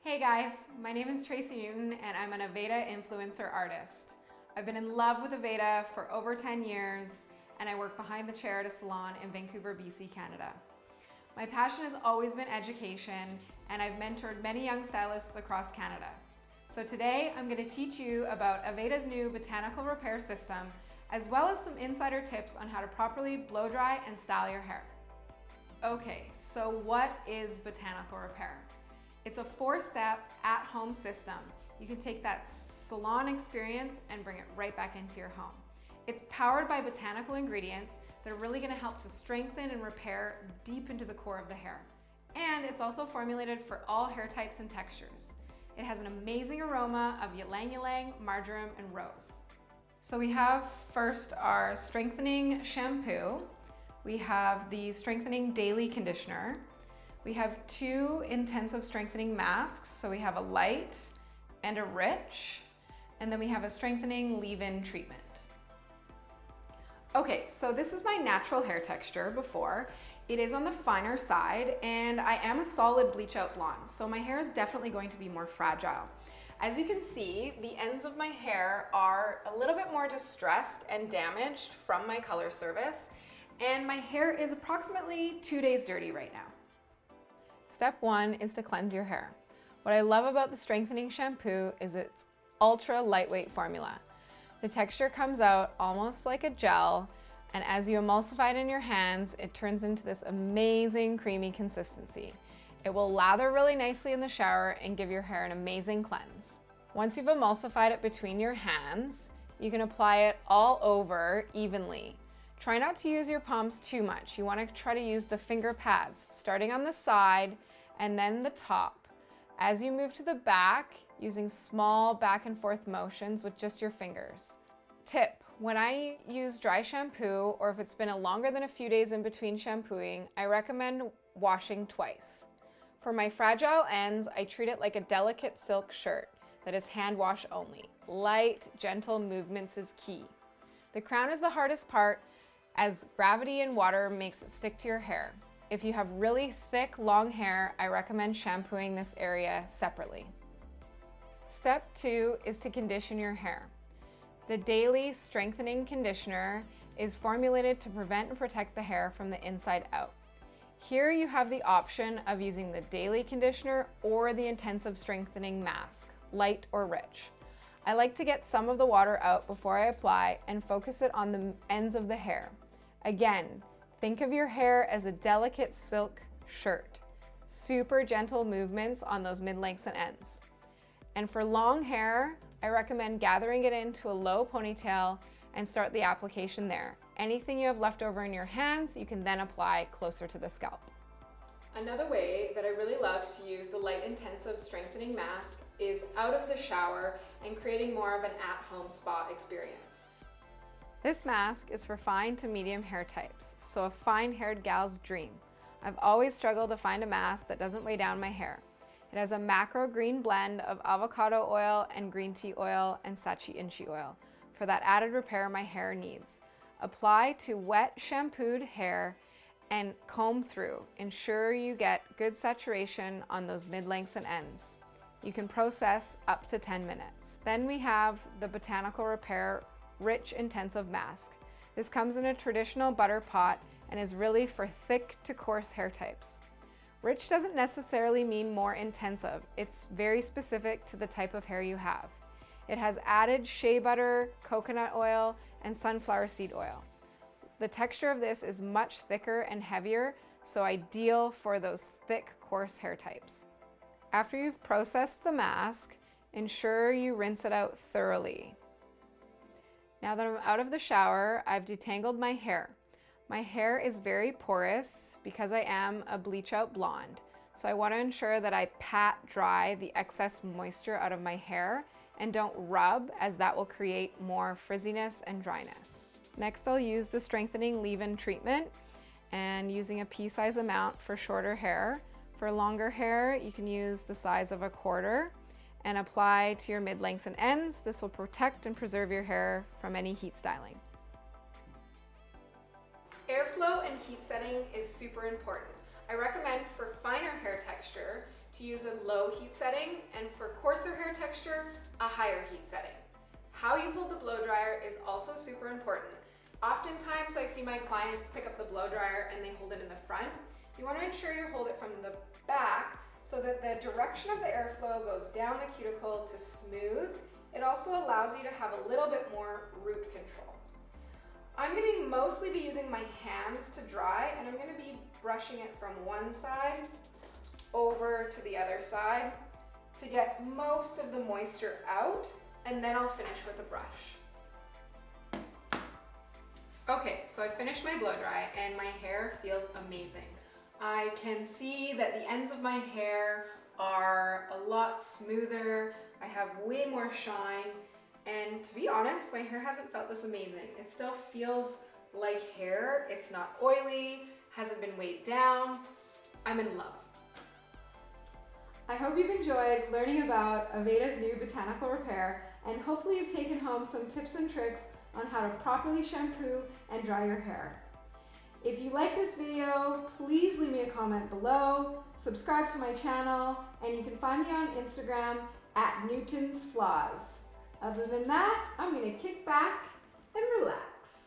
Hey guys, my name is Tracy Newton and I'm an Aveda influencer artist. I've been in love with Aveda for over 10 years and I work behind the chair at a salon in Vancouver, BC, Canada. My passion has always been education and I've mentored many young stylists across Canada. So today I'm going to teach you about Aveda's new botanical repair system as well as some insider tips on how to properly blow dry and style your hair. Okay, so what is botanical repair? It's a 4-step at-home system. You can take that salon experience and bring it right back into your home. It's powered by botanical ingredients that are really going to help to strengthen and repair deep into the core of the hair. And it's also formulated for all hair types and textures. It has an amazing aroma of ylang-ylang, marjoram, and rose. So we have first our strengthening shampoo. We have the strengthening daily conditioner. We have 2 intensive strengthening masks. So we have a light and a rich, and then we have a strengthening leave-in treatment. Okay, so this is my natural hair texture before. It is on the finer side and I am a solid bleach out blonde, so my hair is definitely going to be more fragile. As you can see, the ends of my hair are a little bit more distressed and damaged from my color service, and my hair is approximately 2 days dirty right now. Step 1 is to cleanse your hair. What I love about the strengthening shampoo is its ultra lightweight formula. The texture comes out almost like a gel, and as you emulsify it in your hands, it turns into this amazing creamy consistency. It will lather really nicely in the shower and give your hair an amazing cleanse. Once you've emulsified it between your hands, you can apply it all over evenly. Try not to use your palms too much. You want to try to use the finger pads, starting on the side and then the top. As you move to the back, using small back and forth motions with just your fingers. Tip: when I use dry shampoo, or if it's been longer than a few days in between shampooing, I recommend washing twice. For my fragile ends, I treat it like a delicate silk shirt that is hand wash only. Light, gentle movements is key. The crown is the hardest part, as gravity in water makes it stick to your hair. If you have really thick, long hair, I recommend shampooing this area separately. Step 2 is to condition your hair. The daily strengthening conditioner is formulated to prevent and protect the hair from the inside out. Here you have the option of using the daily conditioner or the intensive strengthening mask, light or rich. I like to get some of the water out before I apply and focus it on the ends of the hair. Again, think of your hair as a delicate silk shirt. Super gentle movements on those mid-lengths and ends. And for long hair, I recommend gathering it into a low ponytail and start the application there. Anything you have left over in your hands, you can then apply closer to the scalp. Another way that I really love to use the light intensive strengthening mask is out of the shower and creating more of an at-home spa experience. This mask is for fine to medium hair types, so a fine-haired gal's dream. I've always struggled to find a mask that doesn't weigh down my hair. It has a macro green blend of avocado oil and green tea oil and sachi inchi oil for that added repair my hair needs. Apply to wet shampooed hair and comb through. Ensure you get good saturation on those mid-lengths and ends. You can process up to 10 minutes. Then we have the Botanical Repair Rich Intensive Mask. This comes in a traditional butter pot and is really for thick to coarse hair types. Rich doesn't necessarily mean more intensive. It's very specific to the type of hair you have. It has added shea butter, coconut oil, and sunflower seed oil. The texture of this is much thicker and heavier, so ideal for those thick, coarse hair types. After you've processed the mask, ensure you rinse it out thoroughly. Now that I'm out of the shower, I've detangled my hair. My hair is very porous because I am a bleach out blonde, so I want to ensure that I pat dry the excess moisture out of my hair and don't rub, as that will create more frizziness and dryness. Next, I'll use the strengthening leave-in treatment and using a pea-size amount for shorter hair. For longer hair, you can use the size of a quarter and apply to your mid-lengths and ends. This will protect and preserve your hair from any heat styling. Airflow and heat setting is super important. I recommend for finer hair texture to use a low heat setting, and for coarser hair texture, a higher heat setting. How you hold the blow dryer is also super important. Oftentimes I see my clients pick up the blow dryer and they hold it in the front. You want to ensure you hold it from the back so that the direction of the airflow goes down the cuticle to smooth. It also allows you to have a little bit more root control. I'm going to mostly be using my hands to dry, and I'm going to be brushing it from one side over to the other side to get most of the moisture out, and then I'll finish with a brush. Okay, so I finished my blow dry and my hair feels amazing. I can see that the ends of my hair are a lot smoother. I have way more shine, and to be honest, my hair hasn't felt this amazing. It still feels like hair. It's not oily, hasn't been weighed down. I'm in love. I hope you've enjoyed learning about Aveda's new botanical repair, and hopefully you've taken home some tips and tricks on how to properly shampoo and dry your hair. If you like this video, please leave me a comment below, subscribe to my channel, and you can find me on Instagram at Newton's Flaws. Other than that, I'm gonna kick back and relax.